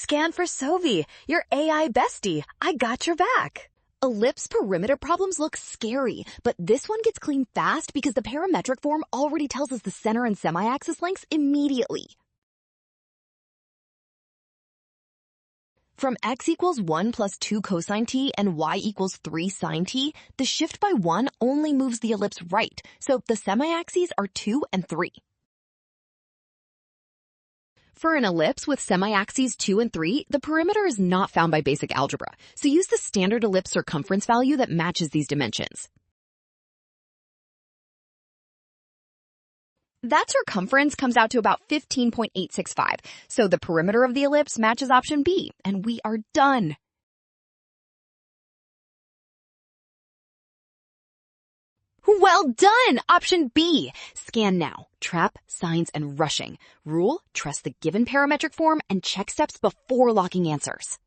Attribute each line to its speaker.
Speaker 1: Scan for Sovi, your AI bestie. I got your back.
Speaker 2: Ellipse perimeter problems look scary, but this one gets clean fast because the parametric form already tells us the center and semi-axis lengths immediately. From x equals 1 plus 2 cosine t and y equals 3 sine t, the shift by 1 only moves the ellipse right, so the semi-axes are 2 and 3. For an ellipse with semi-axes 2 and 3, the perimeter is not found by basic algebra, so use the standard ellipse circumference value that matches these dimensions. That circumference comes out to about 15.865, so the perimeter of the ellipse matches option B, and we are done. Well done! Option B. Scan now. Trap, signs, and rushing. Rule, trust the given parametric form, and check steps before locking answers.